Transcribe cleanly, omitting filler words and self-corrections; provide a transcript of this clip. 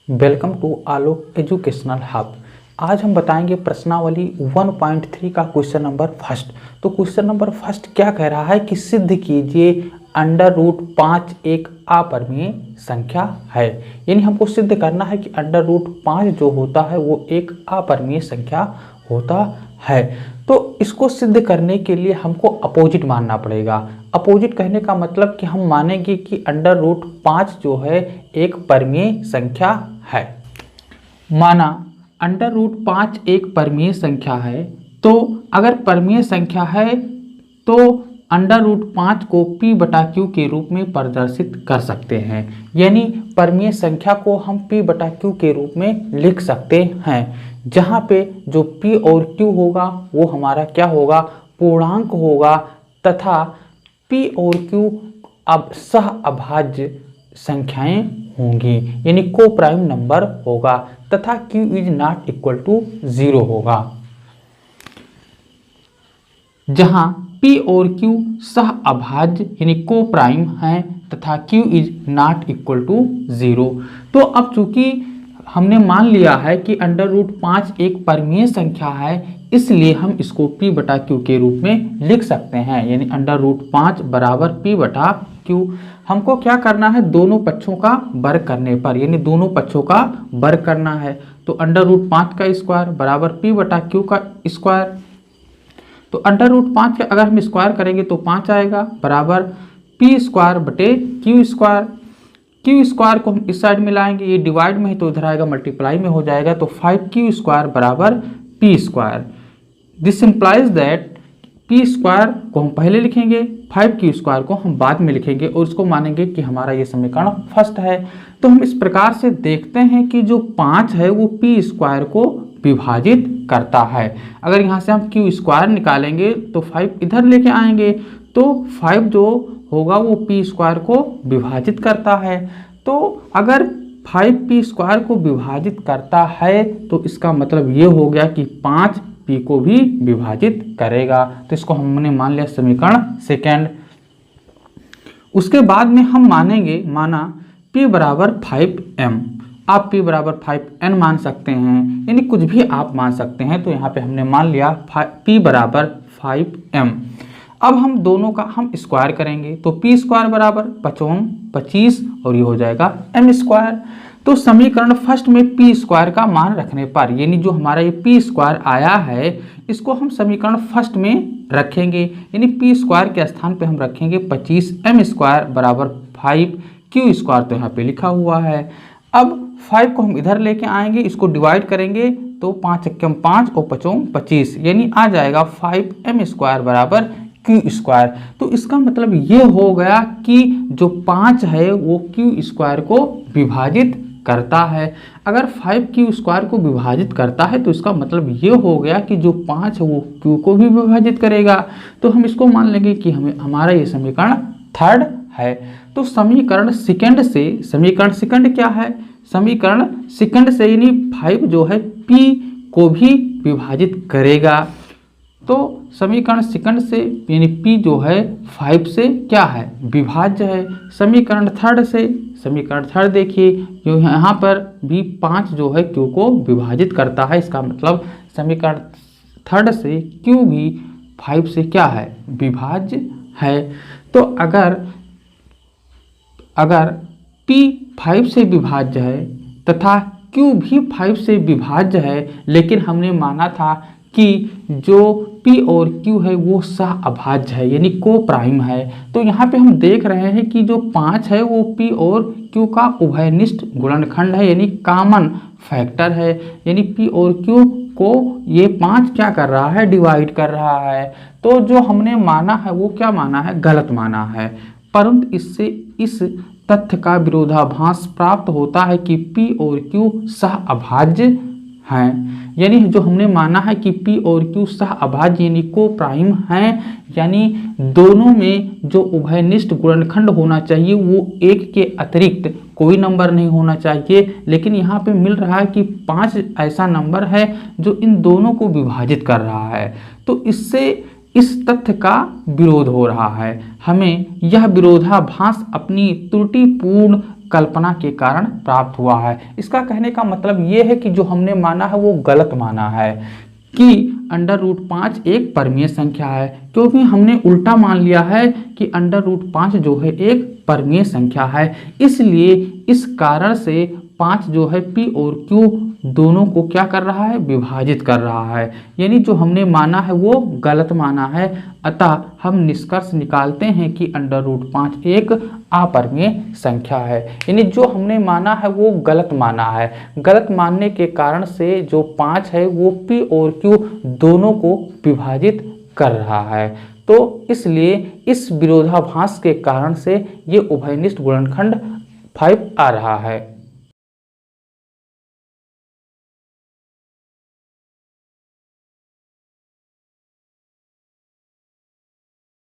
Welcome to Alok educational hub. आज हम बताएंगे प्रश्नावली 1.3 का क्वेश्चन नंबर फर्स्ट। तो क्वेश्चन नंबर फर्स्ट क्या कह रहा है कि सिद्ध कीजिए √5 एक अपरिमेय संख्या है। यानी हमको सिद्ध करना है कि √5 जो होता है वो एक अपरिमेय संख्या होता है। तो इसको सिद्ध करने के लिए हमको अपोजिट मानना पड़ेगा। अपोजिट कहने का मतलब कि हम मानेंगे कि √5 जो है एक परिमेय संख्या है। माना √5 एक परिमेय संख्या है, तो अगर परिमेय संख्या है तो √5 को p/q के रूप में प्रदर्शित कर सकते हैं। यानी परिमेय संख्या को हम p/q के रूप में लिख सकते हैं, जहाँ पे जो p और q होगा वो हमारा क्या होगा, पूर्णांक होगा, तथा p और q अब सह अभाज्य संख्याएं होंगी, यानी को प्राइम नंबर होगा, तथा q is not equal to 0 होगा। जहां p और q सह अभाज्य यानी को प्राइम हैं तथा q is not equal to 0। तो अब चूंकि हमने मान लिया है कि √5 एक परिमेय संख्या है, इसलिए हम इसको p/q के रूप में लिख सकते हैं। यानी √5 बराबर p/q। हमको क्या करना है, दोनों पक्षों का वर्ग करने पर, यानी दोनों पक्षों का वर्ग करना है। तो √5 का स्क्वायर बराबर p/q का स्क्वायर। तो √5 का अगर हम स्क्वायर करेंगे तो 5 आएगा, बराबर p²/q²। q स्क्वायर को हम इस साइड में लाएंगे, ये डिवाइड में है तो इधर आएगा मल्टीप्लाई में हो जाएगा, तो 5q² बराबर p²। This implies that p² को हम पहले लिखेंगे, 5q² को हम बाद में लिखेंगे, और उसको मानेंगे कि हमारा ये समीकरण फर्स्ट है। तो हम इस प्रकार से देखते हैं कि जो 5 है वो p² को विभाजित करता है। अगर यहाँ से हम q² निकालेंगे तो 5 इधर लेके आएंगे, तो 5 जो होगा वो p² को विभाजित करता है। तो अगर 5 p² को विभाजित करता है तो इसका मतलब ये हो गया कि 5 p को भी विभाजित करेगा। तो इसको हमने मान लिया समीकरण सेकेंड। उसके बाद में हम माना p बराबर 5m। आप p बराबर 5n मान सकते हैं, यानी कुछ भी आप मान सकते हैं। तो यहाँ पे हमने मान लिया p बराबर 5m। अब हम दोनों का हम स्क्वायर करेंगे, तो p² बराबर 25 और ये हो जाएगा m²। तो समीकरण फर्स्ट में p² का मान रखने पर, यानी जो हमारा ये p² आया है इसको हम समीकरण फर्स्ट में रखेंगे, यानी p² के स्थान पे हम रखेंगे 25, m² बराबर 5, q² तो यहाँ पे लिखा हुआ है। अब 5 को हम इधर लेके आएंगे, इसको डिवाइड करेंगे तो 5 × 5 और 5 25, यानी आ जाएगा 5m² बराबर q²। तो इसका मतलब ये हो गया कि जो 5 है वो q² को विभाजित करता है। अगर 5 q² को विभाजित करता है तो इसका मतलब ये हो गया कि जो 5 है वो q को भी विभाजित करेगा। तो हम इसको मान लेंगे कि हमारा ये समीकरण थर्ड है। तो समीकरण सेकंड क्या है, समीकरण सेकंड से यानी 5 जो है p को भी विभाजित करेगा। तो समीकरण सेकंड से यानी p जो है 5 से क्या है, विभाज्य है। समीकरण थर्ड देखिए, जो यहाँ पर भी 5 जो है q को विभाजित करता है, इसका मतलब समीकरण थर्ड से q भी 5 से क्या है, विभाज्य है। तो अगर p 5 से विभाज्य है तथा q भी 5 से विभाज्य है, लेकिन हमने माना था कि जो p और q है वो सह अभाज्य है, यानी को प्राइम है। तो यहाँ पे हम देख रहे हैं कि जो 5 है वो p और q का उभयनिष्ठ गुणनखंड है, यानी कॉमन फैक्टर है। यानी p और q को ये 5 क्या कर रहा है, डिवाइड कर रहा है। तो जो हमने माना है वो क्या माना है, गलत माना है। परंतु इससे इस तथ्य का विरोधाभास प्राप्त होता है कि p और q सह अभाज्य हैं। यानी जो हमने माना है कि p और q सह अभाज्य यानी को प्राइम हैं, यानी दोनों में जो उभयनिष्ठ गुणनखंड होना चाहिए वो 1 के अतिरिक्त कोई नंबर नहीं होना चाहिए। लेकिन यहाँ पे मिल रहा है कि 5 ऐसा नंबर है जो इन दोनों को विभाजित कर रहा है। तो इससे इस तथ्य का विरोध हो रहा है। हमें यह विरोधाभास अपनी त्रुटिपूर्ण कल्पना के कारण प्राप्त हुआ है। इसका कहने का मतलब ये है कि जो हमने माना है वो गलत माना है कि √5 एक परमीय संख्या है, क्योंकि हमने उल्टा मान लिया है कि √5 जो है एक परमीय संख्या है। इसलिए इस कारण से 5 जो है P और Q दोनों को क्या कर रहा है, विभाजित कर रहा है। यानी जो हमने माना है वो गलत माना है। अतः हम निष्कर्ष निकालते हैं कि √5 एक अपरमीय संख्या है। यानी जो हमने माना है वो गलत माना है। गलत मानने के कारण से जो 5 है वो P और Q दोनों को विभाजित कर रहा है। तो इसलिए इस विरोधाभास के कारण से ये उभयनिष्ठ गुणनखंड 5 आ रहा है।